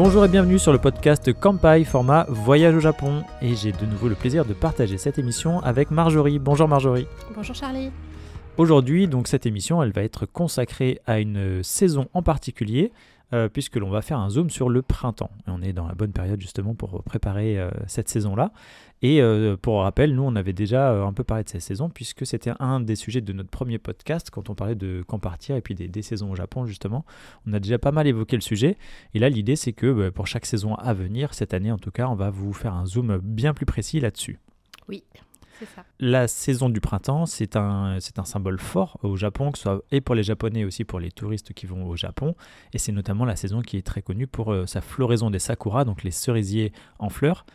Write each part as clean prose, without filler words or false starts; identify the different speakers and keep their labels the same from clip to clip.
Speaker 1: Bonjour et bienvenue sur le podcast Kampai, format Voyage au Japon. Et j'ai de nouveau le plaisir de partager cette émission avec Marjorie. Bonjour Marjorie.
Speaker 2: Bonjour Charlie.
Speaker 1: Aujourd'hui, donc cette émission, elle va être consacrée à une saison en particulier, puisque l'on va faire un zoom sur le printemps. Et on est dans la bonne période justement pour préparer cette saison-là. Et pour rappel, nous, on avait déjà un peu parlé de cette saison, puisque c'était un des sujets de notre premier podcast, quand on parlait de quand partir et puis des saisons au Japon, justement. On a déjà pas mal évoqué le sujet. Et là, l'idée, c'est que pour chaque saison à venir, cette année en tout cas, on va vous faire un zoom bien plus précis là-dessus.
Speaker 2: Oui, c'est ça.
Speaker 1: La saison du printemps, c'est un symbole fort au Japon, que ce soit et pour les Japonais et aussi pour les touristes qui vont au Japon. Et c'est notamment la saison qui est très connue pour sa floraison des sakuras, donc les cerisiers en fleurs.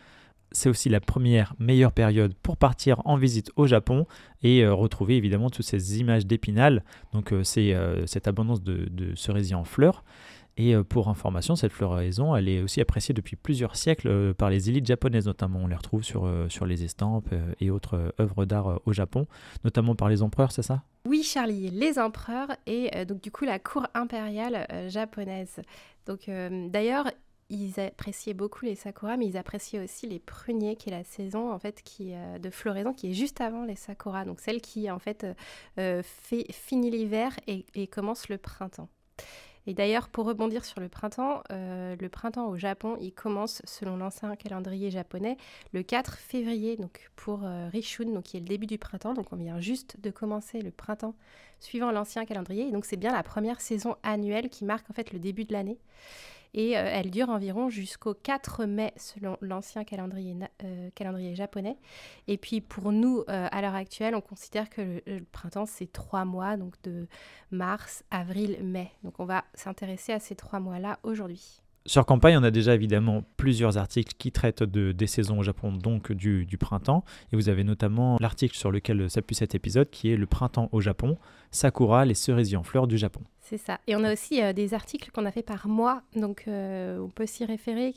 Speaker 1: C'est aussi la première meilleure période pour partir en visite au Japon et retrouver évidemment toutes ces images d'épinal. Donc c'est cette abondance de cerisiers en fleurs. Et pour information, cette floraison, elle est aussi appréciée depuis plusieurs siècles par les élites japonaises notamment. On les retrouve sur les estampes et autres œuvres d'art au Japon, notamment par les empereurs, c'est ça ?
Speaker 2: Oui Charlie, les empereurs et donc du coup la cour impériale japonaise. Donc d'ailleurs, ils appréciaient beaucoup les sakuras, mais ils appréciaient aussi les pruniers, qui est la saison en fait de floraison qui est juste avant les sakuras, donc celle qui en fait finit l'hiver et commence le printemps. Et d'ailleurs, pour rebondir sur le printemps au Japon, il commence, selon l'ancien calendrier japonais, le 4 février, donc pour Rishun, donc qui est le début du printemps. Donc on vient juste de commencer le printemps suivant l'ancien calendrier. Et donc c'est bien la première saison annuelle qui marque en fait le début de l'année. Et elle dure environ jusqu'au 4 mai selon l'ancien calendrier japonais. Et puis pour nous, à l'heure actuelle, on considère que le printemps, c'est 3 mois, donc de mars, avril, mai. Donc on va s'intéresser à ces 3 mois-là aujourd'hui.
Speaker 1: Sur Kampai, on a déjà évidemment plusieurs articles qui traitent des saisons au Japon, donc du printemps. Et vous avez notamment l'article sur lequel s'appuie cet épisode, qui est le printemps au Japon, Sakura, les cerisiers en fleurs du Japon.
Speaker 2: C'est ça. Et on a aussi des articles qu'on a fait par mois, donc on peut s'y référer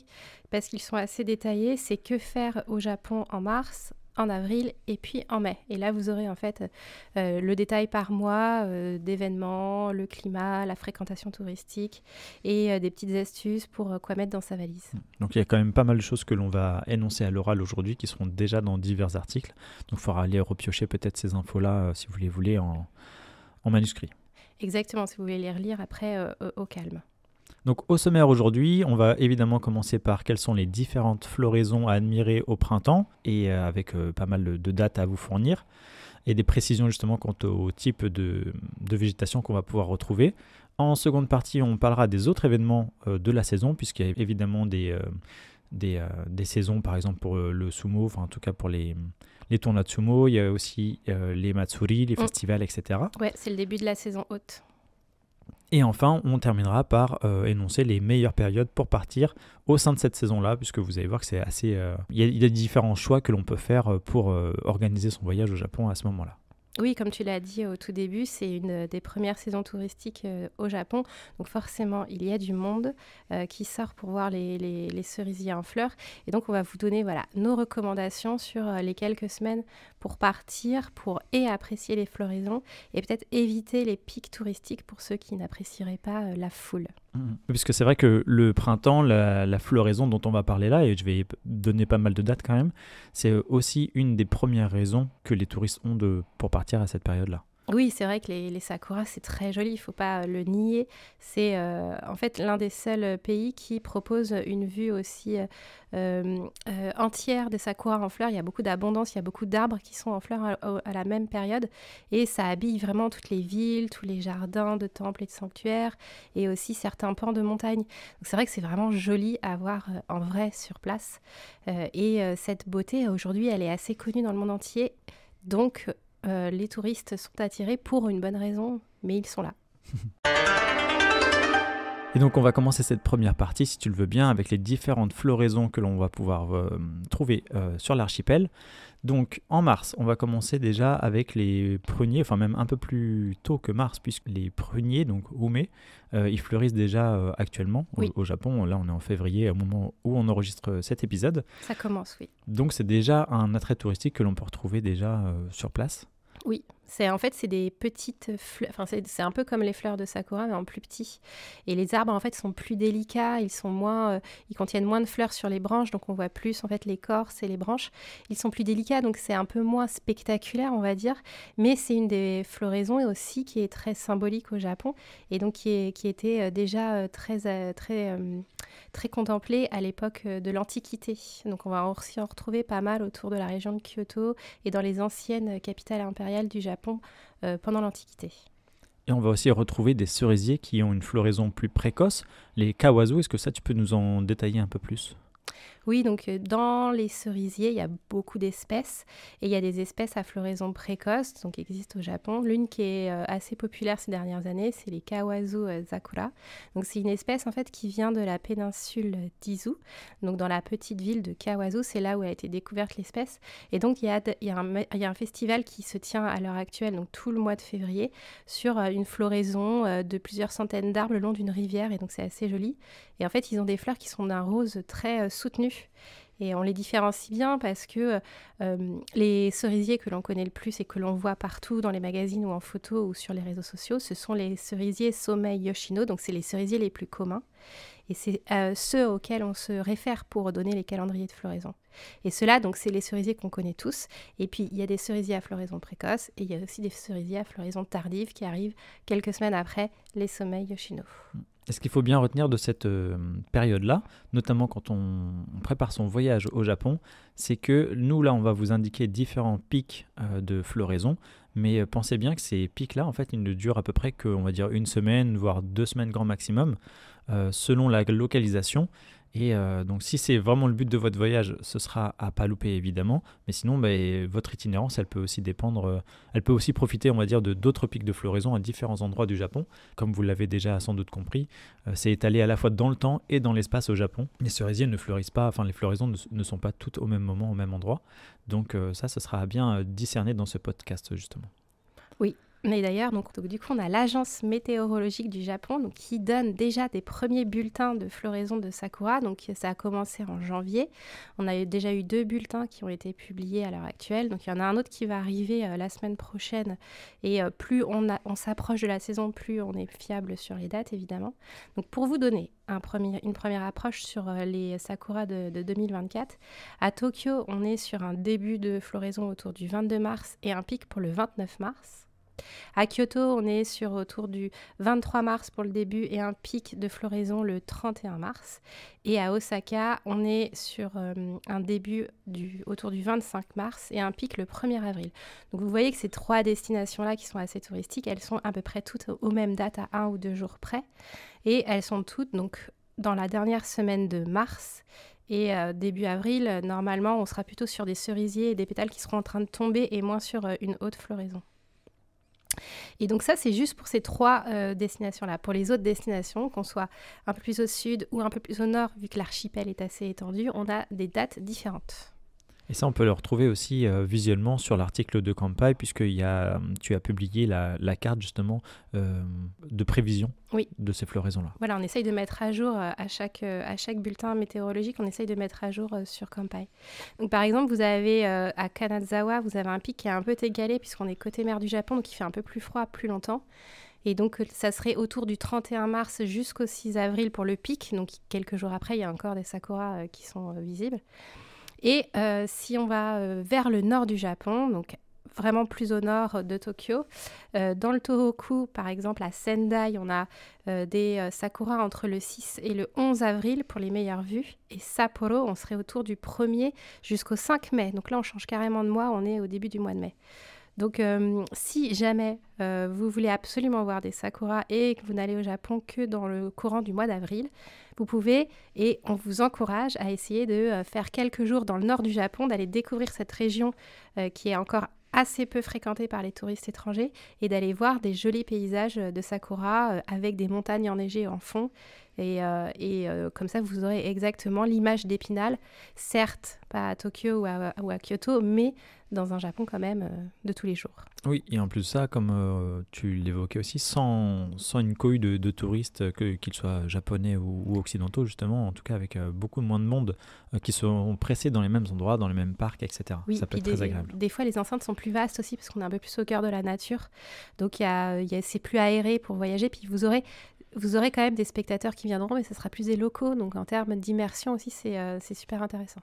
Speaker 2: parce qu'ils sont assez détaillés. C'est que faire au Japon en mars, en avril et puis en mai. Et là, vous aurez en fait le détail par mois d'événements, le climat, la fréquentation touristique et des petites astuces pour quoi mettre dans sa valise.
Speaker 1: Donc il y a quand même pas mal de choses que l'on va énoncer à l'oral aujourd'hui qui seront déjà dans divers articles. Donc il faudra aller repiocher peut-être ces infos-là si vous les voulez en manuscrit.
Speaker 2: Exactement, si vous voulez les relire après au calme.
Speaker 1: Donc au sommaire aujourd'hui, on va évidemment commencer par quelles sont les différentes floraisons à admirer au printemps et avec pas mal de dates à vous fournir et des précisions justement quant au type de végétation qu'on va pouvoir retrouver. En seconde partie, on parlera des autres événements de la saison puisqu'il y a évidemment des saisons par exemple pour le sumo, enfin en tout cas pour les tournois de sumo, il y a aussi les matsuri, les festivals, etc.
Speaker 2: Ouais, c'est le début de la saison haute.
Speaker 1: Et enfin, on terminera par énoncer les meilleures périodes pour partir au sein de cette saison-là, puisque vous allez voir que c'est assez... Il y a différents choix que l'on peut faire pour organiser son voyage au Japon à ce moment-là.
Speaker 2: Oui, comme tu l'as dit au tout début, c'est une des premières saisons touristiques au Japon. Donc forcément, il y a du monde qui sort pour voir les cerisiers en fleurs. Et donc, on va vous donner nos recommandations sur les quelques semaines pour partir, pour apprécier les floraisons et peut-être éviter les pics touristiques pour ceux qui n'apprécieraient pas la foule.
Speaker 1: Puisque c'est vrai que le printemps, la floraison dont on va parler là, et je vais donner pas mal de dates quand même, c'est aussi une des premières raisons que les touristes ont pour partir à cette période-là.
Speaker 2: Oui, c'est vrai que les sakuras, c'est très joli, il ne faut pas le nier. C'est en fait l'un des seuls pays qui propose une vue aussi entière des sakuras en fleurs. Il y a beaucoup d'abondance, il y a beaucoup d'arbres qui sont en fleurs à la même période. Et ça habille vraiment toutes les villes, tous les jardins de temples et de sanctuaires, et aussi certains pans de montagne. Donc c'est vrai que c'est vraiment joli à voir en vrai sur place. Et cette beauté, aujourd'hui, elle est assez connue dans le monde entier. Donc... les touristes sont attirés pour une bonne raison, mais ils sont là.
Speaker 1: Et donc on va commencer cette première partie, si tu le veux bien, avec les différentes floraisons que l'on va pouvoir trouver sur l'archipel. Donc en mars, on va commencer déjà avec les pruniers, enfin même un peu plus tôt que mars, puisque les pruniers, donc ume, ils fleurissent déjà actuellement au Japon. Là on est en février au moment où on enregistre cet épisode.
Speaker 2: Ça commence, oui.
Speaker 1: Donc c'est déjà un attrait touristique que l'on peut retrouver déjà sur place.
Speaker 2: Oui, C'est des petites fleurs, enfin c'est un peu comme les fleurs de sakura mais en plus petit. Et les arbres en fait sont plus délicats, ils contiennent moins de fleurs sur les branches, donc on voit plus en fait l'écorce et les branches. Ils sont plus délicats, donc c'est un peu moins spectaculaire on va dire, mais c'est une des floraisons aussi qui est très symbolique au Japon et donc qui était déjà très contemplée à l'époque de l'Antiquité. Donc on va aussi en retrouver pas mal autour de la région de Kyoto et dans les anciennes capitales impériales du Japon pendant l'Antiquité.
Speaker 1: Et on va aussi retrouver des cerisiers qui ont une floraison plus précoce, les kawazu. Est-ce que ça, tu peux nous en détailler un peu plus ?
Speaker 2: Oui, donc dans les cerisiers, il y a beaucoup d'espèces et il y a des espèces à floraison précoce donc, qui existent au Japon. L'une qui est assez populaire ces dernières années, c'est les Kawazu Zakura. Donc, c'est une espèce en fait qui vient de la péninsule d'Izu, donc dans la petite ville de Kawazu, c'est là où a été découverte l'espèce. Et donc, il y a un festival qui se tient à l'heure actuelle, donc tout le mois de février, sur une floraison de plusieurs centaines d'arbres le long d'une rivière et donc c'est assez joli. Et en fait, ils ont des fleurs qui sont d'un rose très soutenu. Et on les différencie bien parce que les cerisiers que l'on connaît le plus et que l'on voit partout dans les magazines ou en photo ou sur les réseaux sociaux, ce sont les cerisiers Somei Yoshino, donc c'est les cerisiers les plus communs. Et c'est ceux auxquels on se réfère pour donner les calendriers de floraison. Et ceux-là, donc, c'est les cerisiers qu'on connaît tous. Et puis, il y a des cerisiers à floraison précoce et il y a aussi des cerisiers à floraison tardive qui arrivent quelques semaines après les Somei Yoshino.
Speaker 1: Et ce qu'il faut bien retenir de cette période-là, notamment quand on prépare son voyage au Japon, c'est que nous, là, on va vous indiquer différents pics de floraison, mais pensez bien que ces pics-là, en fait, ils ne durent à peu près que, on va dire, 1 semaine, voire 2 semaines grand maximum, selon la localisation. Et donc, si c'est vraiment le but de votre voyage, ce sera à pas louper évidemment. Mais sinon, votre itinérance, elle peut aussi dépendre, elle peut aussi profiter, on va dire, de d'autres pics de floraison à différents endroits du Japon. Comme vous l'avez déjà sans doute compris, c'est étalé à la fois dans le temps et dans l'espace au Japon. Les cerisiers ne fleurissent pas, enfin les floraisons ne sont pas toutes au même moment, au même endroit. Donc ça sera à bien discerner dans ce podcast justement.
Speaker 2: Oui. Mais d'ailleurs, donc, du coup, on a l'agence météorologique du Japon donc, qui donne déjà des premiers bulletins de floraison de sakura. Donc, ça a commencé en janvier. On a déjà eu 2 bulletins qui ont été publiés à l'heure actuelle. Donc, il y en a un autre qui va arriver la semaine prochaine. Et plus on s'approche de la saison, plus on est fiable sur les dates, évidemment. Donc, pour vous donner une première approche sur les sakuras de 2024, à Tokyo, on est sur un début de floraison autour du 22 mars et un pic pour le 29 mars. À Kyoto, on est autour du 23 mars pour le début et un pic de floraison le 31 mars. Et à Osaka, on est sur un début autour du 25 mars et un pic le 1er avril. Donc vous voyez que ces 3 destinations-là qui sont assez touristiques, elles sont à peu près toutes aux mêmes dates à 1 ou 2 jours près. Et elles sont toutes donc, dans la dernière semaine de mars. Et début avril, normalement, on sera plutôt sur des cerisiers et des pétales qui seront en train de tomber et moins sur une haute floraison. Et donc ça, c'est juste pour ces 3 destinations-là. Pour les autres destinations, qu'on soit un peu plus au sud ou un peu plus au nord, vu que l'archipel est assez étendu, on a des dates différentes.
Speaker 1: Et ça, on peut le retrouver aussi visuellement sur l'article de Kanpai, puisque tu as publié la carte justement de prévision de ces floraisons-là.
Speaker 2: Voilà, on essaye de mettre à jour à chaque bulletin météorologique, on essaye de mettre à jour sur Kanpai. Donc par exemple, vous avez à Kanazawa, vous avez un pic qui est un peu égalé, puisqu'on est côté mer du Japon, donc il fait un peu plus froid plus longtemps. Et donc, ça serait autour du 31 mars jusqu'au 6 avril pour le pic. Donc, quelques jours après, il y a encore des sakuras qui sont visibles. Et si on va vers le nord du Japon, donc vraiment plus au nord de Tokyo, dans le Tohoku, par exemple, à Sendai, on a des sakuras entre le 6 et le 11 avril pour les meilleures vues. Et Sapporo, on serait autour du 1er jusqu'au 5 mai. Donc là, on change carrément de mois, on est au début du mois de mai. Donc, si jamais vous voulez absolument voir des sakuras et que vous n'allez au Japon que dans le courant du mois d'avril, vous pouvez, et on vous encourage à essayer de faire quelques jours dans le nord du Japon, d'aller découvrir cette région qui est encore assez peu fréquentée par les touristes étrangers et d'aller voir des jolis paysages de sakura avec des montagnes enneigées en fond Comme ça, vous aurez exactement l'image d'Épinal, certes pas à Tokyo ou à Kyoto, mais dans un Japon quand même de tous les jours.
Speaker 1: Oui, et en plus de ça, comme tu l'évoquais aussi, sans une cohue de touristes, qu'ils soient japonais ou occidentaux, justement, en tout cas avec beaucoup moins de monde qui sont pressés dans les mêmes endroits, dans les mêmes parcs, etc.
Speaker 2: Oui,
Speaker 1: Ça peut
Speaker 2: puis
Speaker 1: être très agréable.
Speaker 2: des fois, les enceintes sont plus vastes aussi parce qu'on est un peu plus au cœur de la nature. Donc, c'est plus aéré pour voyager. Puis, vous aurez quand même des spectateurs qui viendront, mais ce sera plus des locaux. Donc, en termes d'immersion aussi, c'est super intéressant.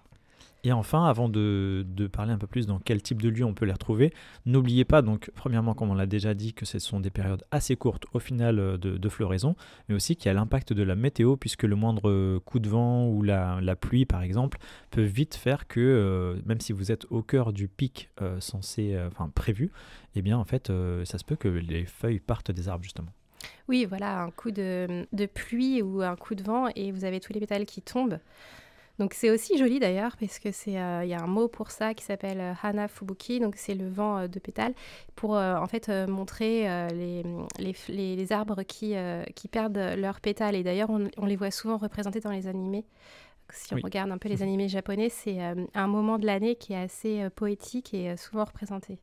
Speaker 1: Et enfin, avant de parler un peu plus dans quel type de lieu on peut les retrouver, n'oubliez pas, donc, premièrement, comme on l'a déjà dit, que ce sont des périodes assez courtes au final de floraison, mais aussi qu'il y a l'impact de la météo, puisque le moindre coup de vent ou la pluie, par exemple, peut vite faire que, même si vous êtes au cœur du pic prévu, eh bien, en fait, ça se peut que les feuilles partent des arbres, justement.
Speaker 2: Oui, voilà, un coup de pluie ou un coup de vent et vous avez tous les pétales qui tombent. Donc c'est aussi joli d'ailleurs parce que il y a un mot pour ça qui s'appelle Hana Fubuki, donc c'est le vent de pétales, pour en fait montrer les arbres qui perdent leurs pétales. Et d'ailleurs on les voit souvent représentés dans les animés. Si on regarde un peu les animés japonais, c'est un moment de l'année qui est assez poétique et souvent représenté.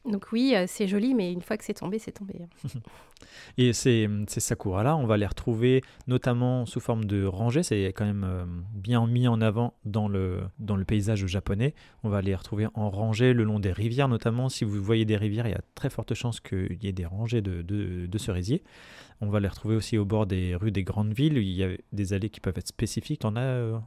Speaker 2: Donc oui, c'est joli, mais une fois que c'est tombé, c'est tombé.
Speaker 1: Et ces sakuras-là, on va les retrouver notamment sous forme de rangées. C'est quand même bien mis en avant dans le paysage japonais. On va les retrouver en rangées le long des rivières, notamment. Si vous voyez des rivières, il y a très forte chance qu'il y ait des rangées de cerisiers. On va les retrouver aussi au bord des rues des grandes villes. Il y a des allées qui peuvent être spécifiques. On a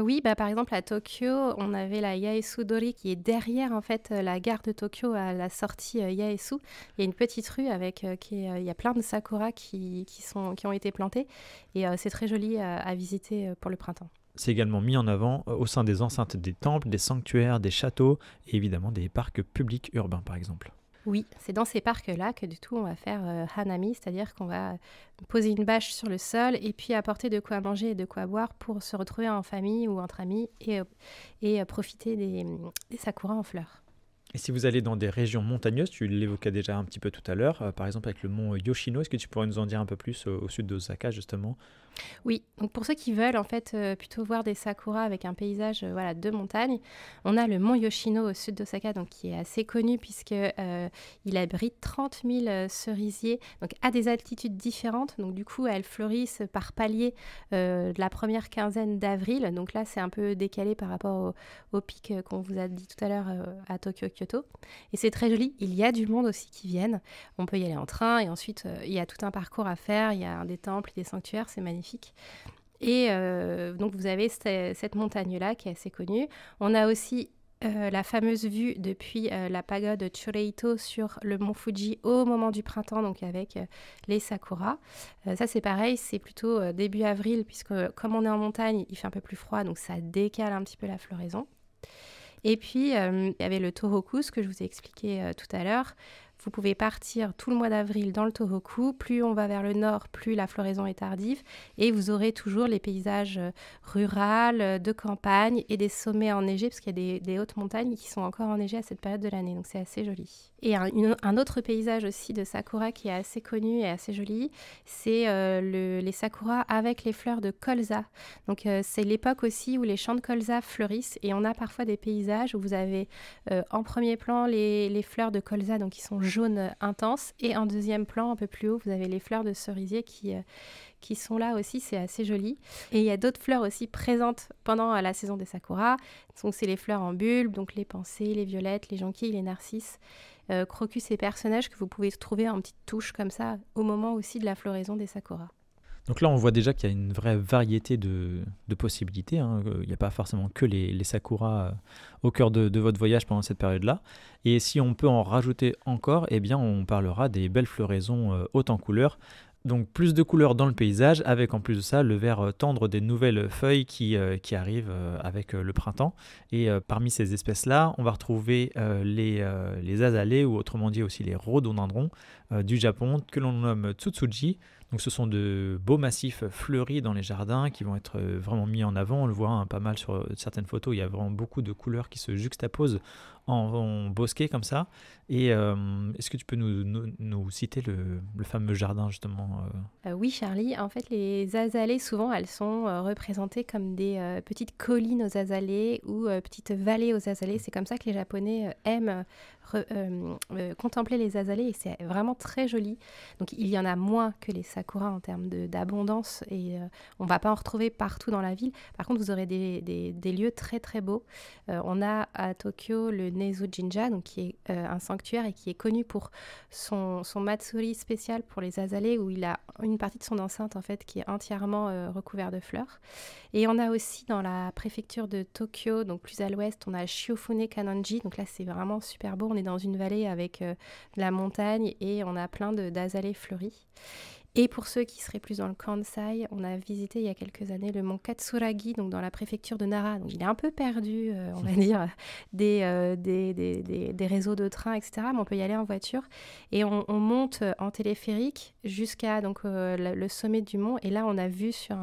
Speaker 2: Oui, par exemple à Tokyo, on avait la Yaesu-dori qui est derrière en fait la gare de Tokyo à la sortie Yaesu. Il y a une petite rue il y a plein de sakuras qui ont été plantés et c'est très joli à visiter pour le printemps.
Speaker 1: C'est également mis en avant au sein des enceintes des temples, des sanctuaires, des châteaux et évidemment des parcs publics urbains par exemple.
Speaker 2: Oui, c'est dans ces parcs-là que du tout on va faire hanami, c'est-à-dire qu'on va poser une bâche sur le sol et puis apporter de quoi manger et de quoi boire pour se retrouver en famille ou entre amis et profiter des sakuras en fleurs.
Speaker 1: Et si vous allez dans des régions montagneuses, tu l'évoquais déjà un petit peu tout à l'heure, par exemple avec le mont Yoshino, est-ce que tu pourrais nous en dire un peu plus au sud d'Osaka justement ?
Speaker 2: Oui, donc pour ceux qui veulent en fait plutôt voir des sakuras avec un paysage de montagne, on a le mont Yoshino au sud d'Osaka, donc qui est assez connu puisque il abrite 30 000 cerisiers, donc à des altitudes différentes. Donc du coup, elles fleurissent par paliers de la première quinzaine d'avril. Donc là, c'est un peu décalé par rapport au pic qu'on vous a dit tout à l'heure à Tokyo, Kyoto. Et c'est très joli. Il y a du monde aussi qui viennent. On peut y aller en train et ensuite il y a tout un parcours à faire. Il y a des temples, des sanctuaires, c'est magnifique. Et donc vous avez cette montagne-là qui est assez connue. On a aussi la fameuse vue depuis la pagode Choreito sur le mont Fuji au moment du printemps, donc avec les sakuras. Ça c'est pareil, c'est plutôt début avril, puisque comme on est en montagne, il fait un peu plus froid, donc ça décale un petit peu la floraison. Et puis, il y avait le Tohoku, ce que je vous ai expliqué tout à l'heure. Vous pouvez partir tout le mois d'avril dans le Tohoku. Plus on va vers le nord, plus la floraison est tardive. Et vous aurez toujours les paysages ruraux, de campagne et des sommets enneigés, parce qu'il y a des hautes montagnes qui sont encore enneigées à cette période de l'année. Donc, c'est assez joli. Et un autre paysage aussi de sakura qui est assez connu et assez joli, c'est les sakuras avec les fleurs de colza. Donc, c'est l'époque aussi où les champs de colza fleurissent. Et on a parfois des paysages où vous avez en premier plan les fleurs de colza, donc qui sont jaune intense, et en deuxième plan, un peu plus haut, vous avez les fleurs de cerisier qui sont là aussi, c'est assez joli. Et il y a d'autres fleurs aussi présentes pendant la saison des sakuras. Donc c'est les fleurs en bulbe, donc les pensées, les violettes, les jonquilles, les narcisses, crocus et personnages que vous pouvez trouver en petites touches comme ça au moment aussi de la floraison des sakuras.
Speaker 1: Donc là, on voit déjà qu'il y a une vraie variété de possibilités. Il n'y a pas forcément que les sakuras au cœur de votre voyage pendant cette période-là. Et si on peut en rajouter encore, eh bien, on parlera des belles floraisons hautes en couleurs. Donc plus de couleurs dans le paysage, avec en plus de ça le vert tendre des nouvelles feuilles qui arrivent avec le printemps. Et parmi ces espèces-là, on va retrouver les azalées, ou autrement dit aussi les rhododendrons du Japon, que l'on nomme tsutsuji. Donc ce sont de beaux massifs fleuris dans les jardins qui vont être vraiment mis en avant. On le voit pas mal sur certaines photos, il y a vraiment beaucoup de couleurs qui se juxtaposent en bosquet comme ça. Et est-ce que tu peux nous citer le fameux jardin justement
Speaker 2: Oui, Charlie. En fait, les azalées, souvent, elles sont représentées comme des petites collines aux azalées ou petites vallées aux azalées. C'est comme ça que les Japonais aiment contempler les azalées et c'est vraiment très joli. Donc, il y en a moins que les sakuras en termes d'abondance et on ne va pas en retrouver partout dans la ville. Par contre, vous aurez des lieux très, très beaux. On a à Tokyo le Nezu Jinja, donc qui est un sanctuaire et qui est connu pour son matsuri spécial pour les azalées où il a une partie de son enceinte en fait qui est entièrement recouverte de fleurs. Et on a aussi dans la préfecture de Tokyo, donc plus à l'ouest, on a Shiofune Kanonji. Donc là, c'est vraiment super beau. On est dans une vallée avec de la montagne et on a plein d'azalées fleuries. Et pour ceux qui seraient plus dans le Kansai, on a visité il y a quelques années le mont Katsuragi, donc dans la préfecture de Nara. Donc il est un peu perdu, on va dire, des réseaux de trains, etc. Mais on peut y aller en voiture. Et on monte en téléphérique jusqu'à le sommet du mont. Et là, on a vu sur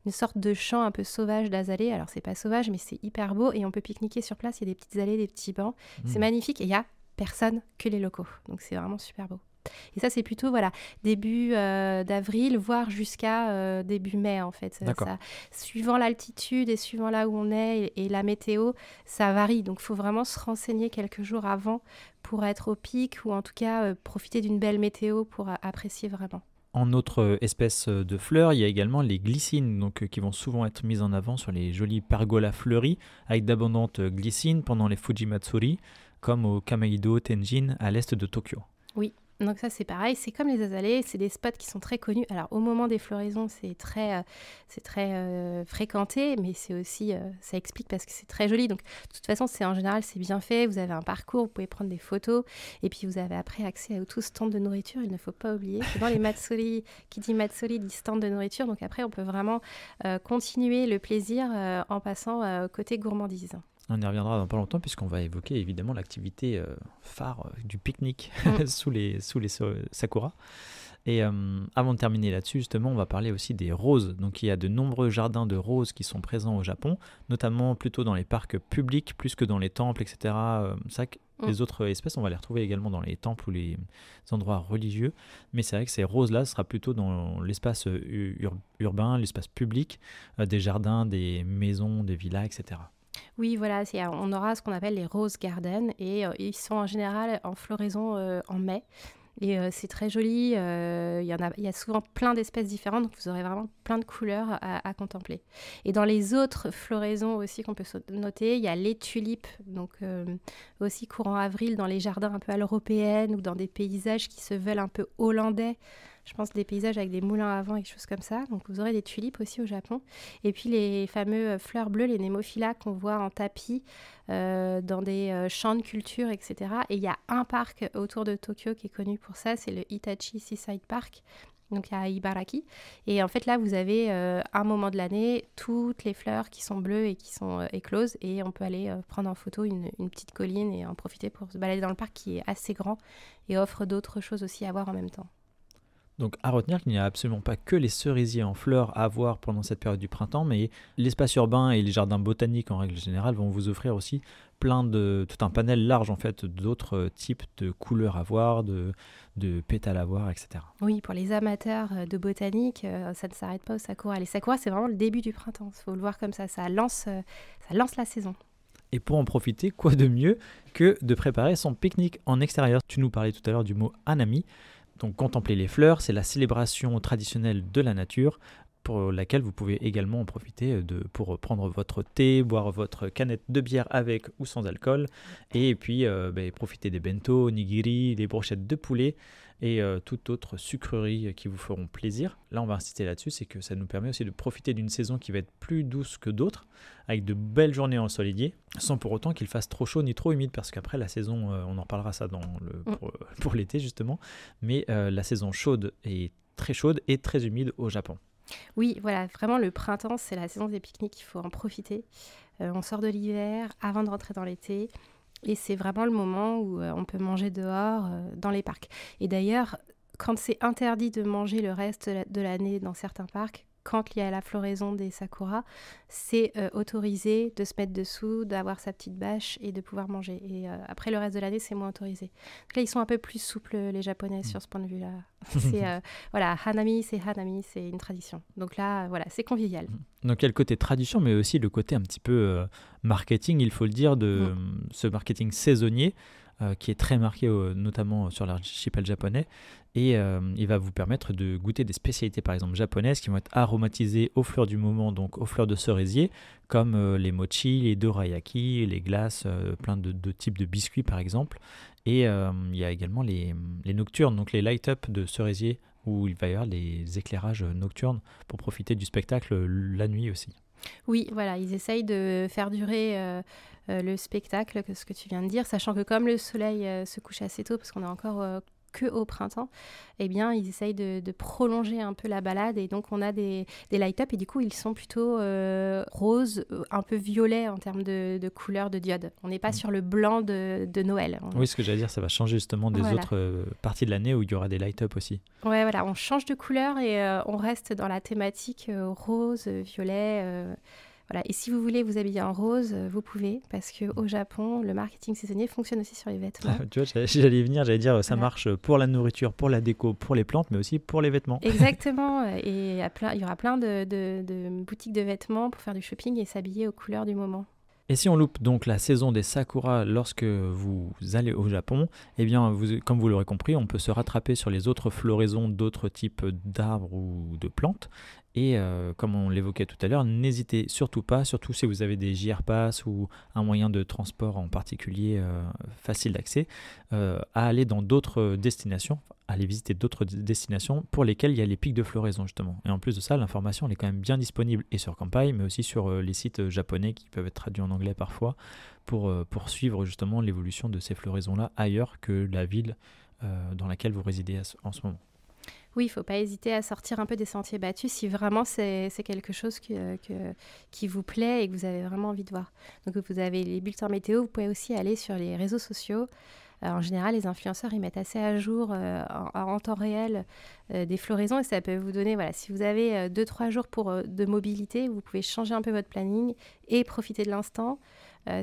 Speaker 2: une sorte de champ un peu sauvage d'azalées. Alors c'est pas sauvage, mais c'est hyper beau. Et on peut pique-niquer sur place. Il y a des petites allées, des petits bancs. C'est magnifique. Et il y a personne que les locaux. Donc c'est vraiment super beau. Et ça, c'est plutôt début d'avril, voire jusqu'à début mai, en fait. Ça, suivant l'altitude et suivant là où on est et la météo, ça varie. Donc, il faut vraiment se renseigner quelques jours avant pour être au pic ou en tout cas profiter d'une belle météo pour apprécier vraiment.
Speaker 1: En autre espèce de fleurs, il y a également les glycines, donc, qui vont souvent être mises en avant sur les jolies pergolas fleuries, avec d'abondantes glycines pendant les Fujimatsuri, comme au Kameido Tenjin à l'est de Tokyo.
Speaker 2: Oui. Donc ça, c'est pareil, c'est comme les azalées, c'est des spots qui sont très connus. Alors, au moment des floraisons, c'est très fréquenté, mais c'est aussi, ça explique parce que c'est très joli. Donc, de toute façon, en général, c'est bien fait. Vous avez un parcours, vous pouvez prendre des photos. Et puis, vous avez après accès à tout stand de nourriture. Il ne faut pas oublier que dans les matsuri, qui dit matsuri, dit stand de nourriture. Donc, après, on peut vraiment continuer le plaisir en passant côté gourmandise.
Speaker 1: On y reviendra dans pas longtemps puisqu'on va évoquer évidemment l'activité phare du pique-nique sous les sakuras. Et avant de terminer là-dessus, justement, on va parler aussi des roses. Donc il y a de nombreux jardins de roses qui sont présents au Japon, notamment plutôt dans les parcs publics plus que dans les temples, etc. Les autres espèces, on va les retrouver également dans les temples ou les endroits religieux. Mais c'est vrai que ces roses-là, ce sera plutôt dans l'espace urbain, l'espace public, des jardins, des maisons, des villas, etc.
Speaker 2: Oui, voilà, on aura ce qu'on appelle les rose gardens et ils sont en général en floraison en mai. Et c'est très joli, il y a souvent plein d'espèces différentes, donc vous aurez vraiment plein de couleurs à contempler. Et dans les autres floraisons aussi qu'on peut noter, il y a les tulipes, donc aussi courant avril dans les jardins un peu à l'européenne ou dans des paysages qui se veulent un peu hollandais. Je pense des paysages avec des moulins à vent et des choses comme ça. Donc vous aurez des tulipes aussi au Japon. Et puis les fameux fleurs bleues, les némophilas qu'on voit en tapis dans des champs de culture, etc. Et il y a un parc autour de Tokyo qui est connu pour ça, c'est le Hitachi Seaside Park, donc à Ibaraki. Et en fait là, vous avez un moment de l'année, toutes les fleurs qui sont bleues et qui sont écloses. Et on peut aller prendre en photo une petite colline et en profiter pour se balader dans le parc qui est assez grand et offre d'autres choses aussi à voir en même temps.
Speaker 1: Donc à retenir qu'il n'y a absolument pas que les cerisiers en fleurs à voir pendant cette période du printemps, mais l'espace urbain et les jardins botaniques en règle générale vont vous offrir aussi tout un panel large en fait d'autres types de couleurs à voir, de pétales à voir, etc.
Speaker 2: Oui, pour les amateurs de botanique, ça ne s'arrête pas au sakura. Les sakuras, c'est vraiment le début du printemps, il faut le voir comme ça, ça lance la saison.
Speaker 1: Et pour en profiter, quoi de mieux que de préparer son pique-nique en extérieur. Tu nous parlais tout à l'heure du mot hanami. Donc contempler les fleurs, c'est la célébration traditionnelle de la nature pour laquelle vous pouvez également en profiter pour prendre votre thé, boire votre canette de bière avec ou sans alcool et puis profiter des bento, nigiri, des brochettes de poulet et toute autre sucrerie qui vous feront plaisir. Là, on va insister là-dessus, c'est que ça nous permet aussi de profiter d'une saison qui va être plus douce que d'autres, avec de belles journées ensoleillées, sans pour autant qu'il fasse trop chaud ni trop humide, parce qu'après la saison, on en reparlera ça pour l'été justement, mais la saison chaude est très chaude et très humide au Japon.
Speaker 2: Oui, voilà, vraiment le printemps, c'est la saison des pique-niques, il faut en profiter. On sort de l'hiver avant de rentrer dans l'été. Et c'est vraiment le moment où on peut manger dehors, dans les parcs. Et d'ailleurs, quand c'est interdit de manger le reste de l'année dans certains parcs, quand il y a la floraison des sakuras, c'est autorisé de se mettre dessous, d'avoir sa petite bâche et de pouvoir manger. Et après, le reste de l'année, c'est moins autorisé. Donc là, ils sont un peu plus souples, les Japonais, sur ce point de vue-là. Voilà, hanami, c'est une tradition. Donc là, voilà, c'est convivial.
Speaker 1: Donc il y a le côté tradition, mais aussi le côté un petit peu marketing, il faut le dire, de ce marketing saisonnier, qui est très marqué notamment sur l'archipel japonais, et il va vous permettre de goûter des spécialités par exemple japonaises qui vont être aromatisées aux fleurs du moment, donc aux fleurs de cerisier, comme les mochi, les dorayaki, les glaces, plein de types de biscuits par exemple, et il y a également les nocturnes, donc les light-up de cerisier, où il va y avoir des éclairages nocturnes pour profiter du spectacle la nuit aussi.
Speaker 2: Oui, voilà, ils essayent de faire durer le spectacle, ce que tu viens de dire, sachant que comme le soleil se couche assez tôt, parce qu'on est encore que au printemps, eh bien, ils essayent de prolonger un peu la balade, et donc on a des light-up, et du coup, ils sont plutôt roses, un peu violets en termes de couleur de diode. On n'est pas sur le blanc de Noël.
Speaker 1: Oui, ce que j'allais dire, ça va changer justement des autres parties de l'année où il y aura des light-up aussi.
Speaker 2: Ouais, voilà, on change de couleur et on reste dans la thématique rose, violet. Voilà. Et si vous voulez vous habiller en rose, vous pouvez, parce qu'au Japon, le marketing saisonnier fonctionne aussi sur les vêtements.
Speaker 1: Tu vois, j'allais venir, j'allais dire, ça marche pour la nourriture, pour la déco, pour les plantes, mais aussi pour les vêtements.
Speaker 2: Exactement. Et il y aura plein de boutiques de vêtements pour faire du shopping et s'habiller aux couleurs du moment.
Speaker 1: Et si on loupe donc la saison des sakuras lorsque vous allez au Japon, eh bien, comme vous l'aurez compris, on peut se rattraper sur les autres floraisons d'autres types d'arbres ou de plantes. Et comme on l'évoquait tout à l'heure, n'hésitez surtout pas, surtout si vous avez des JR Pass ou un moyen de transport en particulier facile d'accès, à aller dans d'autres destinations, aller visiter d'autres destinations pour lesquelles il y a les pics de floraison justement. Et en plus de ça, l'information elle est quand même bien disponible et sur Kanpai, mais aussi sur les sites japonais qui peuvent être traduits en anglais parfois pour suivre justement l'évolution de ces floraisons-là ailleurs que la ville dans laquelle vous résidez en ce moment.
Speaker 2: Oui, il ne faut pas hésiter à sortir un peu des sentiers battus si vraiment c'est quelque chose qui vous plaît et que vous avez vraiment envie de voir. Donc vous avez les bulletins météo, vous pouvez aussi aller sur les réseaux sociaux. En général, les influenceurs, ils mettent assez à jour en temps réel des floraisons et ça peut vous donner, voilà, si vous avez 2-3 jours de mobilité, vous pouvez changer un peu votre planning et profiter de l'instant.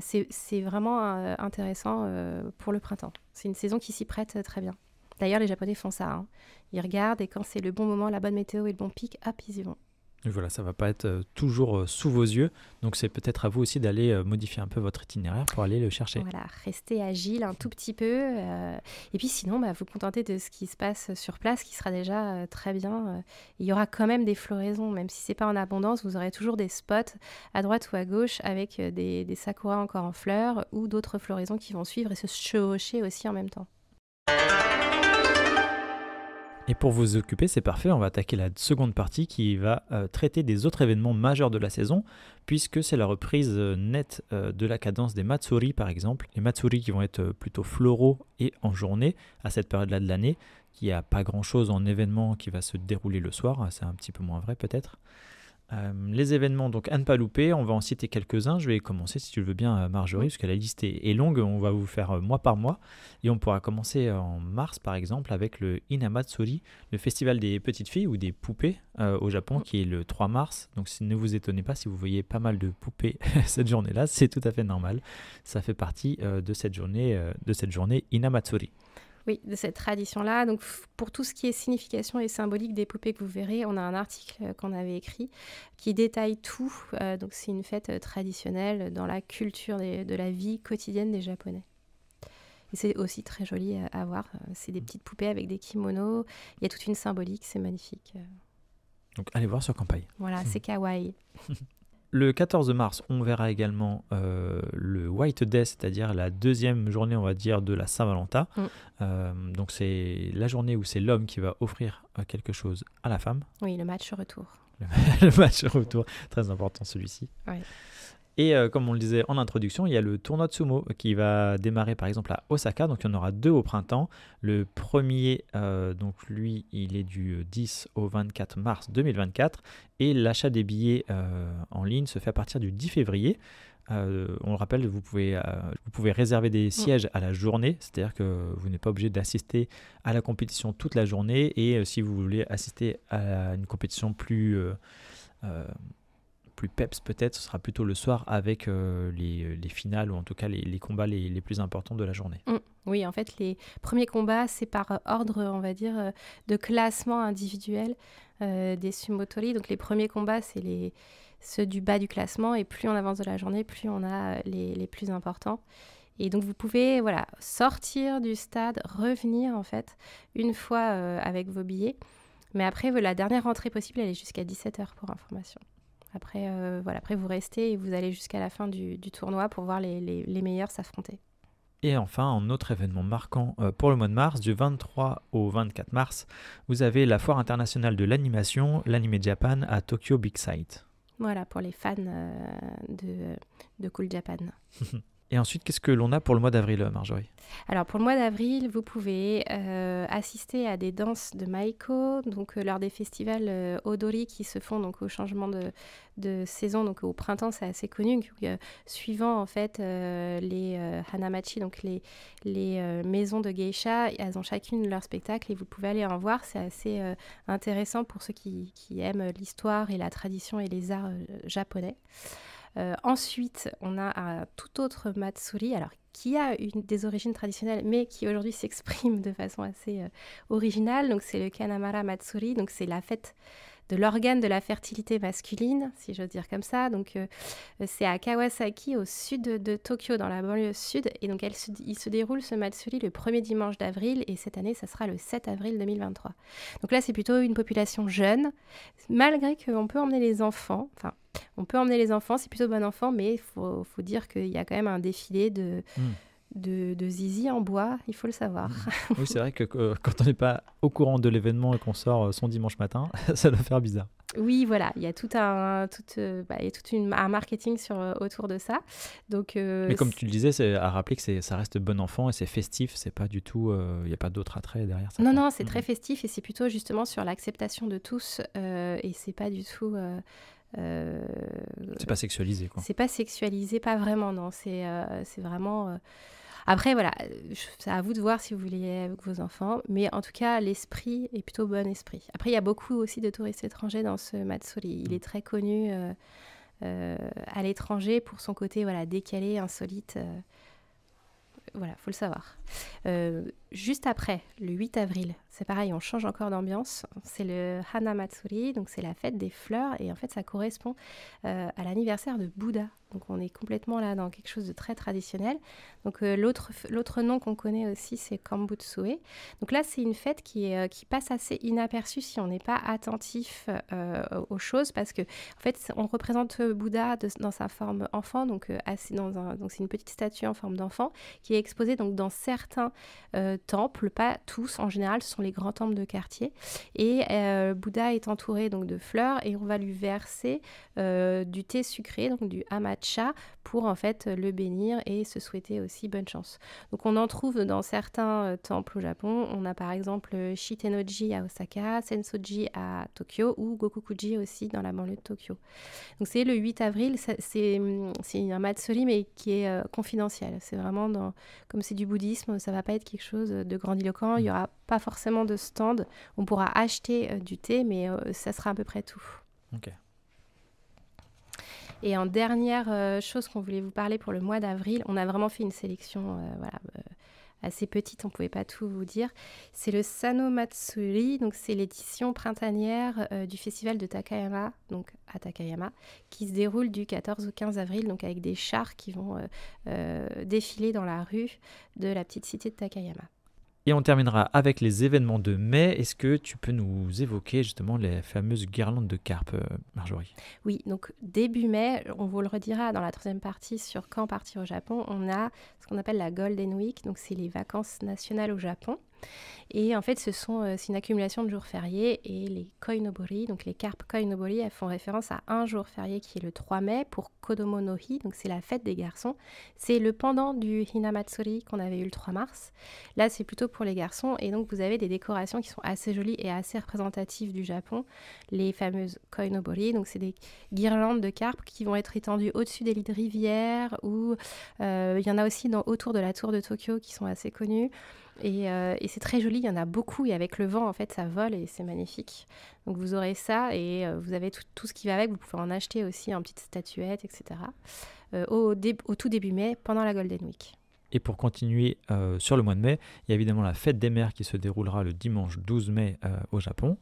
Speaker 2: C'est vraiment intéressant pour le printemps. C'est une saison qui s'y prête très bien. D'ailleurs, les Japonais font ça. Hein. Ils regardent et quand c'est le bon moment, la bonne météo et le bon pic, hop, ils y vont.
Speaker 1: Et voilà, ça ne va pas être toujours sous vos yeux. Donc, c'est peut-être à vous aussi d'aller modifier un peu votre itinéraire pour aller le chercher.
Speaker 2: Voilà, restez agile un tout petit peu. Et puis sinon, vous contentez de ce qui se passe sur place, qui sera déjà très bien. Il y aura quand même des floraisons, même si ce n'est pas en abondance. Vous aurez toujours des spots à droite ou à gauche avec des sakuras encore en fleurs ou d'autres floraisons qui vont suivre et se chevaucher aussi en même temps.
Speaker 1: Et pour vous occuper, c'est parfait, on va attaquer la seconde partie qui va traiter des autres événements majeurs de la saison, puisque c'est la reprise nette de la cadence des Matsuri par exemple. Les Matsuri qui vont être plutôt floraux et en journée à cette période-là de l'année, qui n'a pas grand-chose en événement qui va se dérouler le soir, c'est un petit peu moins vrai peut-être. Les événements, donc à ne pas louper, on va en citer quelques-uns. Je vais commencer si tu le veux bien, Marjorie, parce que la liste est longue, on va vous faire mois par mois. Et on pourra commencer en mars par exemple avec le Inamatsuri, le festival des petites filles ou des poupées au Japon, qui est le 3 mars. Donc ne vous étonnez pas si vous voyez pas mal de poupées cette journée-là, c'est tout à fait normal. Ça fait partie de cette journée Inamatsuri.
Speaker 2: Oui, de cette tradition-là. Donc, pour tout ce qui est signification et symbolique des poupées que vous verrez, on a un article qu'on avait écrit qui détaille tout. Donc, c'est une fête traditionnelle dans la culture de la vie quotidienne des Japonais. Et c'est aussi très joli à voir. C'est des petites poupées avec des kimonos. Il y a toute une symbolique, c'est magnifique.
Speaker 1: Donc, allez voir sur Kanpai.
Speaker 2: Voilà, c'est kawaii.
Speaker 1: Le 14 mars, on verra également le White Day, c'est-à-dire la deuxième journée, on va dire, de la Saint-Valentin. Donc c'est la journée où c'est l'homme qui va offrir quelque chose à la femme.
Speaker 2: Oui, le match retour.
Speaker 1: Le match retour, très important celui-ci.
Speaker 2: Ouais.
Speaker 1: Et comme on le disait en introduction, il y a le tournoi de sumo qui va démarrer par exemple à Osaka. Donc il y en aura 2 au printemps. Le premier, donc lui, il est du 10 au 24 mars 2024. Et l'achat des billets en ligne se fait à partir du 10 février. On le rappelle, vous pouvez réserver des sièges à la journée, c'est-à-dire que vous n'êtes pas obligé d'assister à la compétition toute la journée. Et si vous voulez assister à une compétition plus peps peut-être, ce sera plutôt le soir avec les finales ou en tout cas les combats les plus importants de la journée.
Speaker 2: Oui, en fait, les premiers combats, c'est par ordre, on va dire, de classement individuel des sumotori. Donc les premiers combats, c'est ceux du bas du classement, et plus on avance de la journée, plus on a les plus importants. Et donc vous pouvez sortir du stade, revenir en fait une fois avec vos billets. Mais après, la dernière entrée possible, elle est jusqu'à 17h pour information. Après, après, vous restez et vous allez jusqu'à la fin du tournoi pour voir les meilleurs s'affronter.
Speaker 1: Et enfin, un autre événement marquant pour le mois de mars, du 23 au 24 mars, vous avez la foire internationale de l'animation, l'Anime Japan, à Tokyo Big Sight.
Speaker 2: Voilà, pour les fans de Cool Japan.
Speaker 1: Et ensuite, qu'est-ce que l'on a pour le mois d'avril, Marjorie ?
Speaker 2: Alors, pour le mois d'avril, vous pouvez assister à des danses de Maiko, donc lors des festivals Odori qui se font donc, au changement de saison. Donc, au printemps, c'est assez connu. Suivant, en fait, les Hanamachi, donc les maisons de geisha, elles ont chacune leur spectacle et vous pouvez aller en voir. C'est assez intéressant pour ceux qui aiment l'histoire et la tradition et les arts japonais. Ensuite, on a un tout autre Matsuri, alors qui a des origines traditionnelles, mais qui aujourd'hui s'exprime de façon assez originale. Donc, c'est le Kanamara Matsuri, donc c'est la fête de l'organe de la fertilité masculine, si j'ose dire comme ça. Donc, c'est à Kawasaki, au sud de Tokyo, dans la banlieue sud. Et donc, il se déroule ce Matsuri le premier dimanche d'avril. Et cette année, ça sera le 7 avril 2023. Donc là, c'est plutôt une population jeune, malgré qu'on peut emmener les enfants. Enfin, on peut emmener les enfants, c'est plutôt bon enfant, mais il faut dire qu'il y a quand même un défilé de zizi en bois, il faut le savoir.
Speaker 1: Oui, c'est vrai que quand on n'est pas au courant de l'événement et qu'on sort son dimanche matin, ça doit faire bizarre.
Speaker 2: Oui, voilà, il y a un marketing autour de ça. Donc,
Speaker 1: mais comme tu le disais, c'est à rappeler que ça reste bon enfant et c'est festif, c'est pas du tout, il n'y a pas d'autre attrait derrière ça.
Speaker 2: Non, c'est très festif et c'est plutôt justement sur l'acceptation de tous et c'est pas du tout...
Speaker 1: c'est pas sexualisé, quoi.
Speaker 2: C'est pas sexualisé, pas vraiment, non. C'est vraiment... Après, voilà, c'est à vous de voir si vous voulez y aller avec vos enfants. Mais en tout cas, l'esprit est plutôt bon esprit. Après, il y a beaucoup aussi de touristes étrangers dans ce Matsuri. Il est très connu à l'étranger pour son côté décalé, insolite. Voilà, faut le savoir. Juste après, le 8 avril, c'est pareil, on change encore d'ambiance. C'est le Hana Matsuri, donc c'est la fête des fleurs. Et en fait, ça correspond à l'anniversaire de Bouddha. Donc on est complètement là dans quelque chose de très traditionnel. Donc l'autre nom qu'on connaît aussi, c'est Kambutsue. Donc là, c'est une fête qui passe assez inaperçue si on n'est pas attentif aux choses, parce que en fait, on représente Bouddha dans sa forme enfant, donc c'est une petite statue en forme d'enfant qui est exposée donc dans certains temples, pas tous. En général, ce sont les grands temples de quartier. Et Bouddha est entouré donc de fleurs et on va lui verser du thé sucré, donc du hamacha, pour en fait le bénir et se souhaiter aussi bonne chance. Donc on en trouve dans certains temples au Japon. On a par exemple Shitenoji à Osaka, Sensoji à Tokyo ou Gokokuji aussi dans la banlieue de Tokyo. Donc c'est le 8 avril, c'est un matsuri mais qui est confidentiel. C'est vraiment comme c'est du bouddhisme, ça va pas être quelque chose de grandiloquent. Il y aura pas forcément de stand. On pourra acheter du thé, mais ça sera à peu près tout.
Speaker 1: Ok.
Speaker 2: Et en dernière chose qu'on voulait vous parler pour le mois d'avril, on a vraiment fait une sélection assez petite, on ne pouvait pas tout vous dire. C'est le Sano Matsuri, donc c'est l'édition printanière du festival de Takayama, donc à Takayama, qui se déroule du 14 au 15 avril, donc avec des chars qui vont défiler dans la rue de la petite cité de Takayama.
Speaker 1: Et on terminera avec les événements de mai. Est-ce que tu peux nous évoquer justement les fameuses guirlandes de carpe, Marjorie ?
Speaker 2: Oui, donc début mai, on vous le redira dans la troisième partie sur quand partir au Japon, on a ce qu'on appelle la Golden Week, donc c'est les vacances nationales au Japon. Et en fait, c'est une accumulation de jours fériés. Et les koinobori, donc les carpes koinobori, elles font référence à un jour férié qui est le 3 mai pour Kodomo no Hi, donc c'est la fête des garçons. C'est le pendant du Hinamatsuri qu'on avait eu le 3 mars. Là, c'est plutôt pour les garçons. Et donc, vous avez des décorations qui sont assez jolies et assez représentatives du Japon. Les fameuses koinobori, donc c'est des guirlandes de carpes qui vont être étendues au-dessus des lits de rivière. Ou il y en a aussi autour de la tour de Tokyo qui sont assez connues. Et c'est très joli, il y en a beaucoup et avec le vent en fait ça vole et c'est magnifique. Donc vous aurez ça et vous avez tout ce qui va avec, vous pouvez en acheter aussi en petites statuettes, etc. Au tout début mai, pendant la Golden Week.
Speaker 1: Et pour continuer sur le mois de mai, il y a évidemment la fête des mers qui se déroulera le dimanche 12 mai au Japon.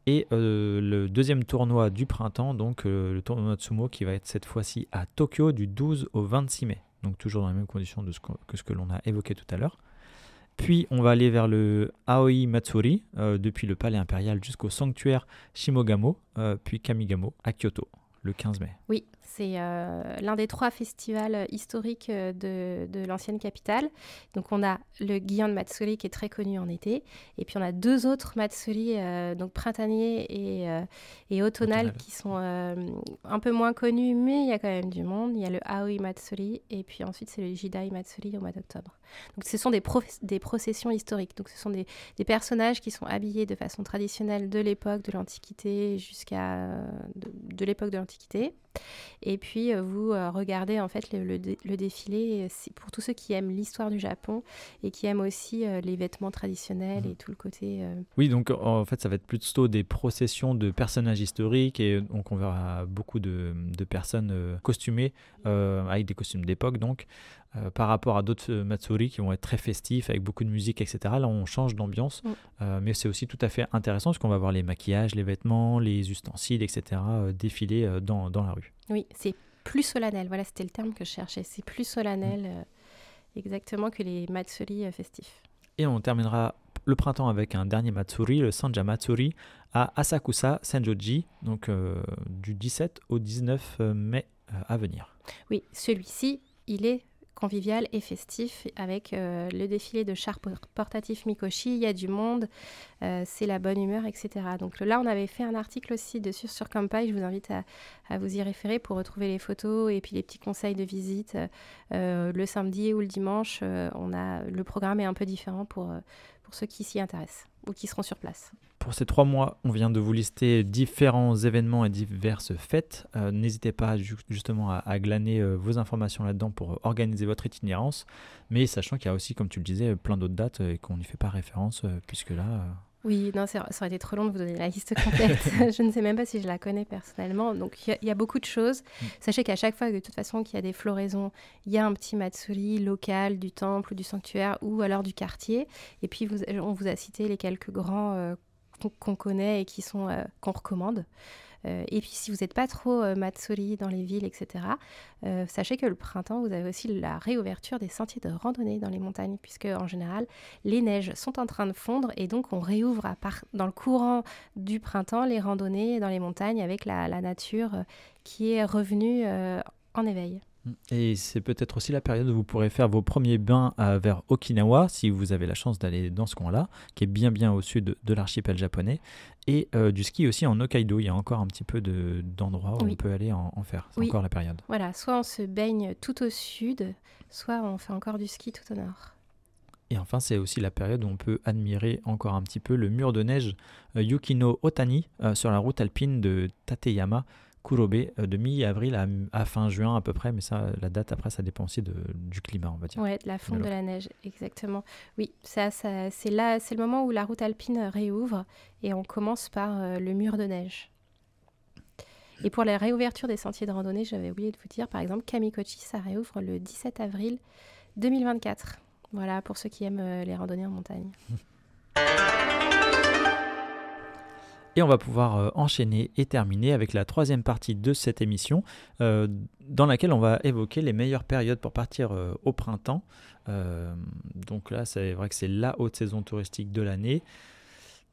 Speaker 1: Et le deuxième tournoi du printemps, donc le tournoi de sumo qui va être cette fois-ci à Tokyo du 12 au 26 mai. Donc toujours dans les mêmes conditions que ce que l'on a évoqué tout à l'heure. Puis on va aller vers le Aoi Matsuri, depuis le palais impérial jusqu'au sanctuaire Shimogamo, puis Kamigamo à Kyoto, le 15 mai.
Speaker 2: Oui, c'est l'un des 3 festivals historiques de l'ancienne capitale. Donc on a le Gion Matsuri qui est très connu en été, et puis on a 2 autres Matsuri, donc printanier et automnal, qui sont un peu moins connus, mais il y a quand même du monde. Il y a le Aoi Matsuri, et puis ensuite c'est le Jidai Matsuri au mois d'octobre. Donc ce sont des processions historiques. Donc ce sont des personnages qui sont habillés de façon traditionnelle de l'époque de l'Antiquité jusqu'à de l'époque de l'Antiquité. Et puis vous regardez en fait le défilé. C'est pour tous ceux qui aiment l'histoire du Japon et qui aiment aussi les vêtements traditionnels et tout le côté...
Speaker 1: Oui, donc en fait ça va être plutôt des processions de personnages historiques et donc on verra beaucoup de personnes costumées avec des costumes d'époque donc. Par rapport à d'autres Matsuri qui vont être très festifs avec beaucoup de musique, etc. Là, on change d'ambiance, mais c'est aussi tout à fait intéressant parce qu'on va voir les maquillages, les vêtements, les ustensiles, etc. Défiler dans la rue.
Speaker 2: Oui, c'est plus solennel. Voilà, c'était le terme que je cherchais. C'est plus solennel, exactement, que les Matsuri festifs.
Speaker 1: Et on terminera le printemps avec un dernier Matsuri, le Sanja Matsuri, à Asakusa Senjoji, donc du 17 au 19 mai à venir.
Speaker 2: Oui, celui-ci, il est convivial et festif avec le défilé de chars portatifs Mikoshi, il y a du monde, c'est la bonne humeur, etc. Donc là, on avait fait un article aussi dessus sur Kanpai, je vous invite à vous y référer pour retrouver les photos et puis les petits conseils de visite. Le samedi ou le dimanche, le programme est un peu différent pour ceux qui s'y intéressent ou qui seront sur place.
Speaker 1: Pour ces 3 mois, on vient de vous lister différents événements et diverses fêtes. N'hésitez pas justement à glaner vos informations là-dedans pour organiser votre itinérance. Mais sachant qu'il y a aussi, comme tu le disais, plein d'autres dates et qu'on n'y fait pas référence puisque là...
Speaker 2: Oui, non, ça aurait été trop long de vous donner la liste complète. Je ne sais même pas si je la connais personnellement. Donc, il y a beaucoup de choses. Sachez qu'à chaque fois, de toute façon, qu'il y a des floraisons, il y a un petit Matsuri local du temple ou du sanctuaire ou alors du quartier. Et puis, on vous a cité les quelques grands qu'on connaît et qu'on recommande. Et puis, si vous n'êtes pas trop Matsuri dans les villes, etc., sachez que le printemps, vous avez aussi la réouverture des sentiers de randonnée dans les montagnes, puisque en général, les neiges sont en train de fondre et donc on réouvre dans le courant du printemps les randonnées dans les montagnes avec la nature qui est revenue en éveil.
Speaker 1: Et c'est peut-être aussi la période où vous pourrez faire vos premiers bains vers Okinawa, si vous avez la chance d'aller dans ce coin-là, qui est bien au sud de l'archipel japonais, et du ski aussi en Hokkaido. Il y a encore un petit peu d'endroits où on peut aller en faire. C'est encore la période.
Speaker 2: Voilà, soit on se baigne tout au sud, soit on fait encore du ski tout au nord.
Speaker 1: Et enfin, c'est aussi la période où on peut admirer encore un petit peu le mur de neige Yukino Otani sur la route alpine de Tateyama Kurobe de mi-avril à fin juin à peu près, mais ça, la date après, ça dépend aussi du climat, on va dire.
Speaker 2: Oui, de la fonte de la neige, exactement. Oui, c'est le moment où la route alpine réouvre et on commence par le mur de neige. Et pour la réouverture des sentiers de randonnée, j'avais oublié de vous dire, par exemple, Kamikochi, ça réouvre le 17 avril 2024. Voilà, pour ceux qui aiment les randonnées en montagne.
Speaker 1: Et on va pouvoir enchaîner et terminer avec la 3e partie de cette émission, dans laquelle on va évoquer les meilleures périodes pour partir au printemps. Donc là, c'est vrai que c'est la haute saison touristique de l'année.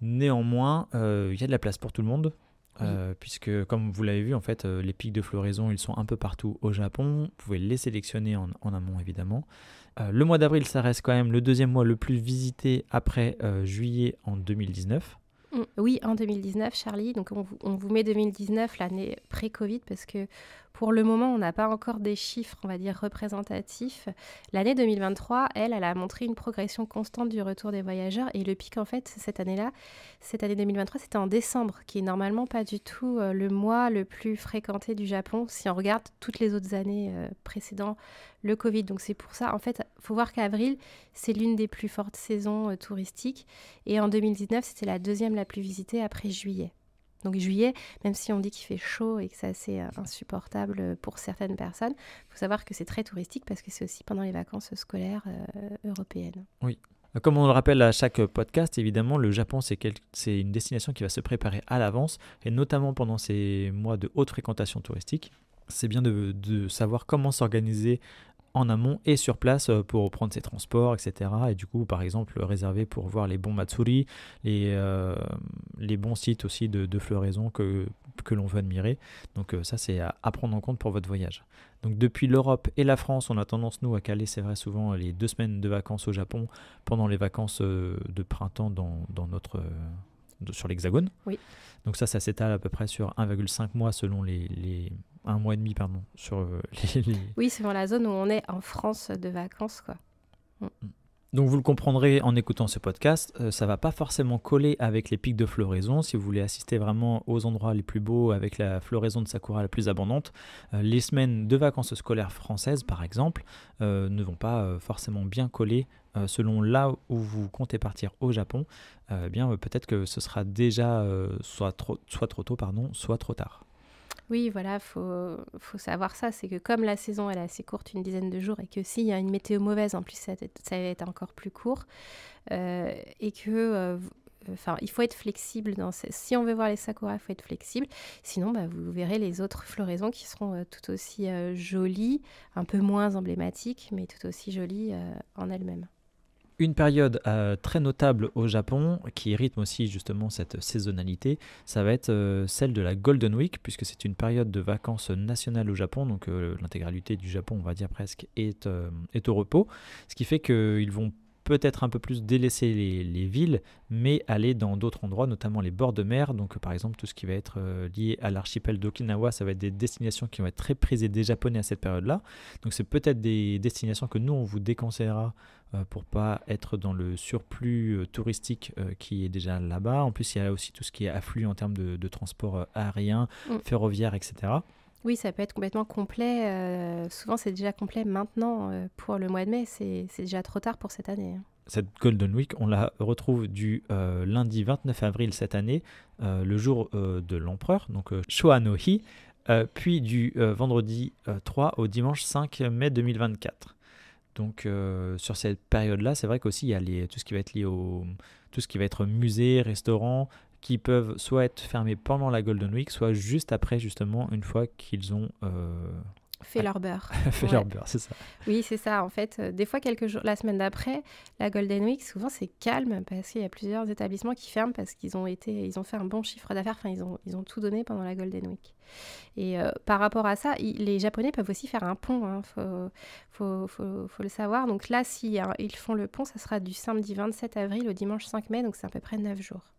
Speaker 1: Néanmoins, il y a de la place pour tout le monde.
Speaker 2: Oui.
Speaker 1: puisque comme vous l'avez vu, en fait, les pics de floraison, ils sont un peu partout au Japon. Vous pouvez les sélectionner en amont, évidemment. Le mois d'avril, ça reste quand même le deuxième mois le plus visité après juillet en 2019.
Speaker 2: Oui, en 2019, Charlie. Donc, on vous met 2019, l'année pré-Covid, parce que pour le moment, on n'a pas encore des chiffres, on va dire, représentatifs. L'année 2023, elle a montré une progression constante du retour des voyageurs. Et le pic, en fait, cette année 2023, c'était en décembre, qui est normalement pas du tout le mois le plus fréquenté du Japon, si on regarde toutes les autres années précédant le Covid. Donc, c'est pour ça, en fait, il faut voir qu'avril, c'est l'une des plus fortes saisons touristiques. Et en 2019, c'était la deuxième la plus visitée après juillet. Donc juillet, même si on dit qu'il fait chaud et que c'est assez insupportable pour certaines personnes, il faut savoir que c'est très touristique parce que c'est aussi pendant les vacances scolaires européennes.
Speaker 1: Oui. Comme on le rappelle à chaque podcast, évidemment, le Japon, c'est une destination qui va se préparer à l'avance, et notamment pendant ces mois de haute fréquentation touristique. C'est bien de savoir comment s'organiser en amont et sur place pour prendre ses transports, etc. Et du coup, par exemple, réserver pour voir les bons matsuri, les bons sites aussi de floraison que l'on veut admirer. Donc ça, c'est à prendre en compte pour votre voyage. Donc depuis l'Europe et la France, on a tendance, nous, à caler, c'est vrai, souvent les 2 semaines de vacances au Japon pendant les vacances de printemps sur l'Hexagone.
Speaker 2: Oui.
Speaker 1: Donc ça s'étale à peu près sur 1,5 mois selon un mois et demi, pardon, sur les...
Speaker 2: Oui, selon la zone où on est en France de vacances, quoi.
Speaker 1: Donc vous le comprendrez en écoutant ce podcast, ça va pas forcément coller avec les pics de floraison. Si vous voulez assister vraiment aux endroits les plus beaux avec la floraison de sakura la plus abondante, les semaines de vacances scolaires françaises par exemple ne vont pas forcément bien coller selon là où vous comptez partir au Japon. Peut-être que ce sera déjà soit trop tôt, soit trop tard.
Speaker 2: Oui, voilà, faut savoir ça, c'est que comme la saison elle est assez courte, une dizaine de jours, et que s'il y a une météo mauvaise, en plus ça va être encore plus court, et que il faut être flexible. Si on veut voir les sakuras, il faut être flexible. Sinon, vous verrez les autres floraisons qui seront tout aussi jolies, un peu moins emblématiques, mais tout aussi jolies en elles-mêmes.
Speaker 1: Une période très notable au Japon, qui rythme aussi justement cette saisonnalité, ça va être celle de la Golden Week, puisque c'est une période de vacances nationales au Japon, donc l'intégralité du Japon, on va dire presque, est au repos, ce qui fait qu'ils vont peut-être un peu plus délaisser les villes, mais aller dans d'autres endroits, notamment les bords de mer. Donc par exemple, tout ce qui va être lié à l'archipel d'Okinawa, ça va être des destinations qui vont être très prisées des Japonais à cette période-là. Donc c'est peut-être des destinations que nous, on vous déconseillera pour pas être dans le surplus touristique qui est déjà là-bas. En plus, il y a aussi tout ce qui est afflux en termes de transport aérien, ferroviaire, etc.
Speaker 2: Oui, ça peut être complètement complet. Souvent, c'est déjà complet maintenant pour le mois de mai. C'est déjà trop tard pour cette année.
Speaker 1: Cette Golden Week, on la retrouve du lundi 29 avril cette année, le jour de l'empereur, donc Showa no Hi, puis du vendredi 3 au dimanche 5 mai 2024. Donc sur cette période-là, c'est vrai qu'aussi il y a tout ce qui va être lié tout ce qui va être musée, restaurant, qui peuvent soit être fermés pendant la Golden Week, soit juste après, justement, une fois qu'ils ont
Speaker 2: fait leur beurre.
Speaker 1: Leur beurre, c'est ça.
Speaker 2: Oui, c'est ça. En fait, des fois, quelques jours, la semaine d'après, la Golden Week, souvent, c'est calme parce qu'il y a plusieurs établissements qui ferment parce qu'ils ont fait un bon chiffre d'affaires. Enfin, ils ont tout donné pendant la Golden Week. Et par rapport à ça, les Japonais peuvent aussi faire un pont. Hein. Faut le savoir. Donc là, si ils font le pont, ça sera du samedi 27 avril au dimanche 5 mai. Donc, c'est à peu près 9 jours.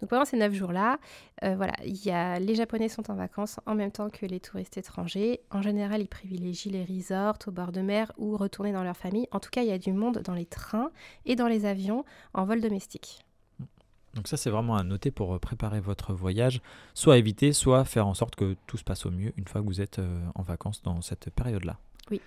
Speaker 2: Donc pendant ces 9 jours-là, les Japonais sont en vacances en même temps que les touristes étrangers. En général, ils privilégient les resorts au bord de mer ou retourner dans leur famille. En tout cas, il y a du monde dans les trains et dans les avions en vol domestique.
Speaker 1: Donc ça, c'est vraiment à noter pour préparer votre voyage, soit éviter, soit faire en sorte que tout se passe au mieux une fois que vous êtes en vacances dans cette période-là.
Speaker 2: Oui.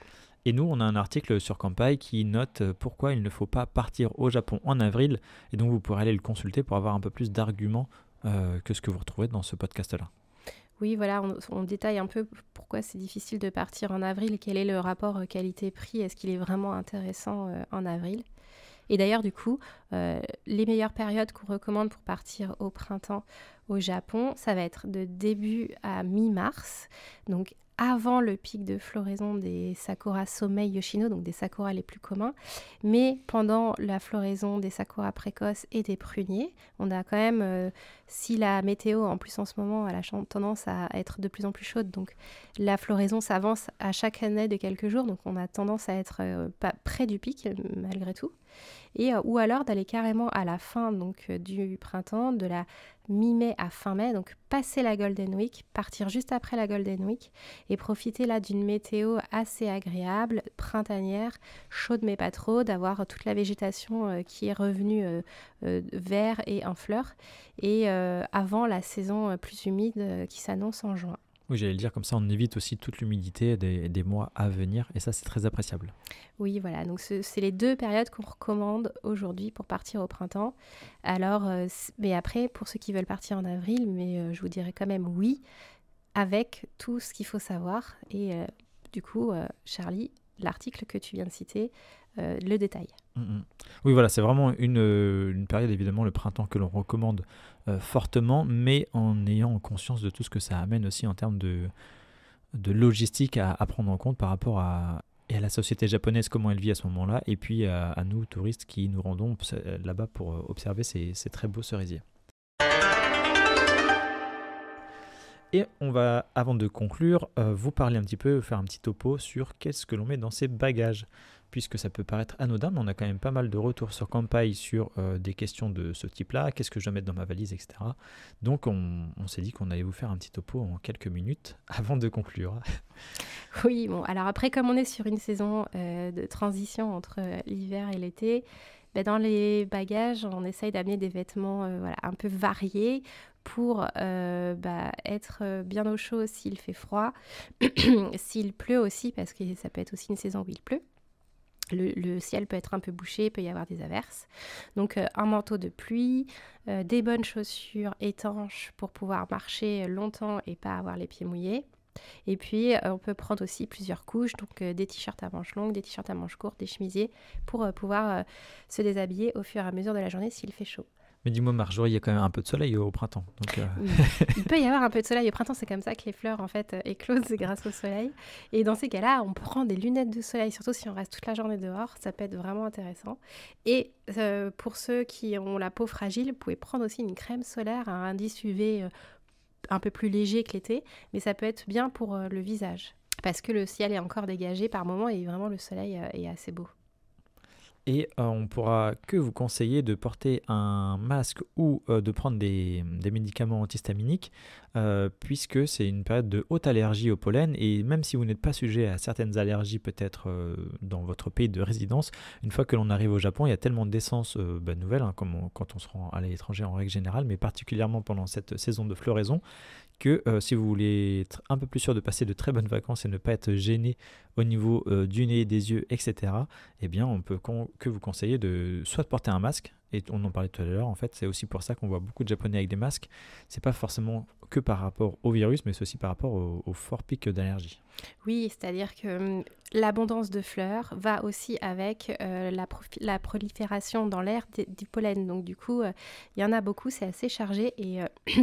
Speaker 1: Et nous, on a un article sur Kanpai qui note pourquoi il ne faut pas partir au Japon en avril. Et donc, vous pourrez aller le consulter pour avoir un peu plus d'arguments que ce que vous retrouvez dans ce podcast-là.
Speaker 2: Oui, voilà, on détaille un peu pourquoi c'est difficile de partir en avril. Quel est le rapport qualité-prix? Est-ce qu'il est vraiment intéressant en avril? Et d'ailleurs, du coup, les meilleures périodes qu'on recommande pour partir au printemps au Japon, ça va être de début à mi-mars. Donc, avant le pic de floraison des sakuras sommeil Yoshino, donc des sakuras les plus communs, mais pendant la floraison des sakuras précoces et des pruniers. On a quand même, si la météo en plus en ce moment elle a tendance à être de plus en plus chaude, donc la floraison s'avance à chaque année de quelques jours, donc on a tendance à être pas près du pic malgré tout. Et, ou alors d'aller carrément à la fin donc, du printemps, de la mi-mai à fin mai, donc passer la Golden Week, partir juste après la Golden Week et profiter là d'une météo assez agréable, printanière, chaude mais pas trop, d'avoir toute la végétation qui est revenue vert et en fleurs, et avant la saison plus humide qui s'annonce en juin.
Speaker 1: Oui, j'allais le dire, comme ça on évite aussi toute l'humidité des mois à venir, et ça c'est très appréciable.
Speaker 2: Oui, voilà, donc c'est les 2 périodes qu'on recommande aujourd'hui pour partir au printemps. Alors, mais après, pour ceux qui veulent partir en avril, mais je vous dirais quand même oui, avec tout ce qu'il faut savoir. Et du coup, Charlie, l'article que tu viens de citer, le détail.
Speaker 1: Oui, voilà, c'est vraiment une période, évidemment, le printemps, que l'on recommande fortement, mais en ayant conscience de tout ce que ça amène aussi en termes de logistique à prendre en compte par rapport à la société japonaise, comment elle vit à ce moment-là, et puis à nous, touristes, qui nous rendons là-bas pour observer ces très beaux cerisiers. Et on va, avant de conclure, vous parler un petit peu, faire un petit topo sur qu'est-ce que l'on met dans ces bagages. Puisque ça peut paraître anodin, mais on a quand même pas mal de retours sur Kanpai sur des questions de ce type-là, qu'est-ce que je dois mettre dans ma valise, etc. Donc on s'est dit qu'on allait vous faire un petit topo en quelques minutes avant de conclure.
Speaker 2: Oui, bon, alors après, comme on est sur une saison de transition entre l'hiver et l'été, dans les bagages, on essaye d'amener des vêtements voilà, un peu variés pour être bien au chaud s'il fait froid, s'il pleut aussi, parce que ça peut être aussi une saison où il pleut. Le ciel peut être un peu bouché, il peut y avoir des averses. Donc un manteau de pluie, des bonnes chaussures étanches pour pouvoir marcher longtemps et pas avoir les pieds mouillés. Et puis on peut prendre aussi plusieurs couches, donc des t-shirts à manches longues, des t-shirts à manches courtes, des chemisiers, pour pouvoir se déshabiller au fur et à mesure de la journée s'il fait chaud.
Speaker 1: Mais dis-moi Marjorie, il y a quand même un peu de soleil au printemps. Donc
Speaker 2: Oui. Il peut y avoir un peu de soleil au printemps, c'est comme ça que les fleurs en fait éclosent grâce au soleil. Et dans ces cas-là, on prend des lunettes de soleil, surtout si on reste toute la journée dehors, ça peut être vraiment intéressant. Et pour ceux qui ont la peau fragile, vous pouvez prendre aussi une crème solaire à indice UV un peu plus léger que l'été, mais ça peut être bien pour le visage, parce que le ciel est encore dégagé par moments et vraiment le soleil est assez beau.
Speaker 1: Et on pourra que vous conseiller de porter un masque ou de prendre des médicaments antihistaminiques, puisque c'est une période de haute allergie au pollen, et même si vous n'êtes pas sujet à certaines allergies peut-être dans votre pays de résidence, une fois que l'on arrive au Japon, il y a tellement d'essences nouvelles, comme quand on se rend à l'étranger en règle générale, mais particulièrement pendant cette saison de floraison, que si vous voulez être un peu plus sûr de passer de très bonnes vacances et ne pas être gêné au niveau du nez, des yeux, etc., eh bien on peut que vous conseiller de soit de porter un masque, et on en parlait tout à l'heure, en fait c'est aussi pour ça qu'on voit beaucoup de Japonais avec des masques, c'est pas forcément que par rapport au virus, mais c'est aussi par rapport au fort pic d'allergie.
Speaker 2: Oui, c'est-à-dire que l'abondance de fleurs va aussi avec la prolifération dans l'air du pollen. Donc du coup, il y en a beaucoup, c'est assez chargé, et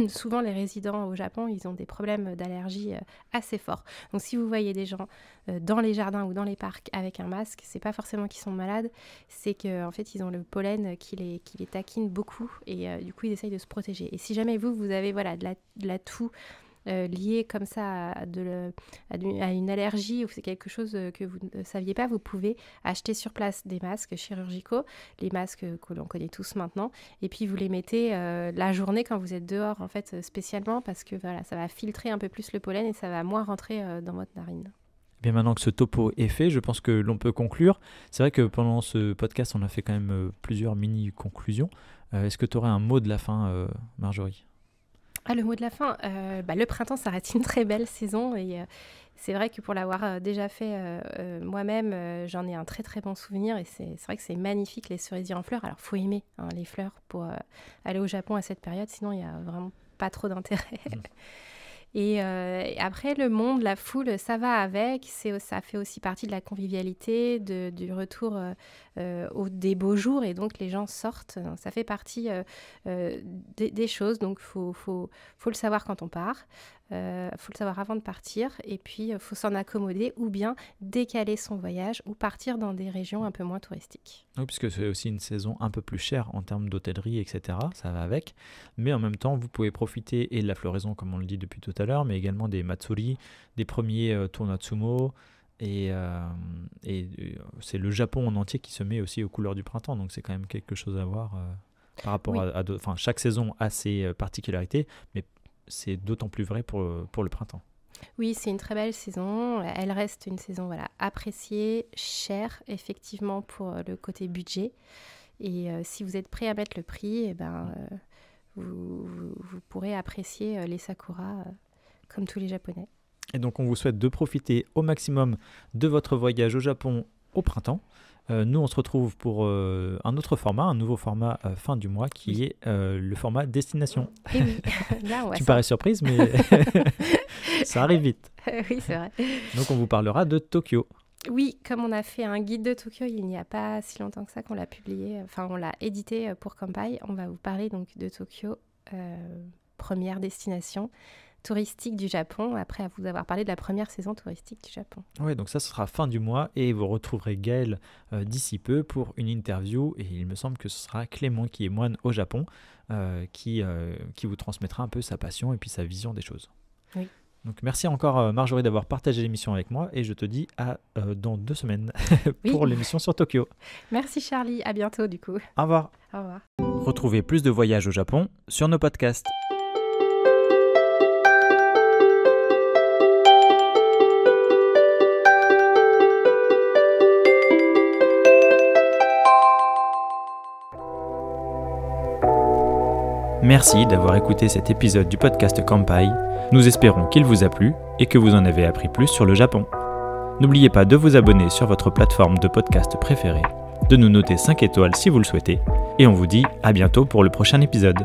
Speaker 2: souvent les résidents au Japon, ils ont des problèmes d'allergie assez forts. Donc si vous voyez des gens dans les jardins ou dans les parcs avec un masque, c'est pas forcément qu'ils sont malades, c'est qu'en fait ils ont le pollen qui les taquine beaucoup, et du coup ils essayent de se protéger. Et si jamais vous avez voilà, de la toux lié comme ça à une allergie, ou c'est quelque chose que vous ne saviez pas, vous pouvez acheter sur place des masques chirurgicaux, les masques que l'on connaît tous maintenant, et puis vous les mettez la journée quand vous êtes dehors, en fait, spécialement parce que voilà, ça va filtrer un peu plus le pollen et ça va moins rentrer dans votre narine.
Speaker 1: Bien, maintenant que ce topo est fait, je pense que l'on peut conclure. C'est vrai que pendant ce podcast, on a fait quand même plusieurs mini-conclusions. Est-ce que tu aurais un mot de la fin, Marjorie ?
Speaker 2: Le mot de la fin, le printemps, ça reste une très belle saison, et c'est vrai que pour l'avoir déjà fait moi-même, j'en ai un très très bon souvenir, et c'est vrai que c'est magnifique les cerisiers en fleurs. Alors faut aimer les fleurs pour aller au Japon à cette période, sinon il n'y a vraiment pas trop d'intérêt. Et après, le monde, la foule, ça va avec. Ça fait aussi partie de la convivialité, du retour des beaux jours. Et donc, les gens sortent. Donc, ça fait partie des choses. Donc, faut le savoir quand on part. faut le savoir avant de partir. Et puis, faut s'en accommoder ou bien décaler son voyage ou partir dans des régions un peu moins touristiques.
Speaker 1: Oui, puisque c'est aussi une saison un peu plus chère en termes d'hôtellerie, etc. Ça va avec. Mais en même temps, vous pouvez profiter et de la floraison, comme on le dit depuis tout à l'heure, mais également des matsuri, des premiers tournois de sumo. Et c'est le Japon en entier qui se met aussi aux couleurs du printemps. Donc c'est quand même quelque chose à voir par rapport à d'autres. Enfin, chaque saison a ses particularités, mais c'est d'autant plus vrai pour le printemps.
Speaker 2: Oui, c'est une très belle saison. Elle reste une saison appréciée, chère, effectivement, pour le côté budget. Et si vous êtes prêt à mettre le prix, vous pourrez apprécier les sakuras comme tous les Japonais.
Speaker 1: Et donc, on vous souhaite de profiter au maximum de votre voyage au Japon au printemps. Nous, on se retrouve pour un autre format, un nouveau format fin du mois qui est le format destination.
Speaker 2: Et oui, là,
Speaker 1: tu parais surprise, mais ça arrive vite.
Speaker 2: Oui, c'est vrai.
Speaker 1: Donc, on vous parlera de Tokyo.
Speaker 2: Oui, comme on a fait un guide de Tokyo il n'y a pas si longtemps que ça qu'on l'a publié, on l'a édité pour Kanpai, on va vous parler donc de Tokyo, première destination touristique du Japon, après vous avoir parlé de la première saison touristique du Japon.
Speaker 1: Oui, donc ça, ce sera fin du mois et vous retrouverez Gaëlle d'ici peu pour une interview et il me semble que ce sera Clément qui est moine au Japon qui vous transmettra un peu sa passion et puis sa vision des choses.
Speaker 2: Oui.
Speaker 1: Donc merci encore Marjorie d'avoir partagé l'émission avec moi et je te dis à dans 2 semaines pour l'émission sur Tokyo.
Speaker 2: Merci Charlie, à bientôt du coup.
Speaker 1: Au revoir.
Speaker 2: Au revoir.
Speaker 1: Retrouvez plus de voyages au Japon sur nos podcasts. Merci d'avoir écouté cet épisode du podcast Kanpai. Nous espérons qu'il vous a plu et que vous en avez appris plus sur le Japon. N'oubliez pas de vous abonner sur votre plateforme de podcast préférée, de nous noter 5 étoiles si vous le souhaitez, et on vous dit à bientôt pour le prochain épisode.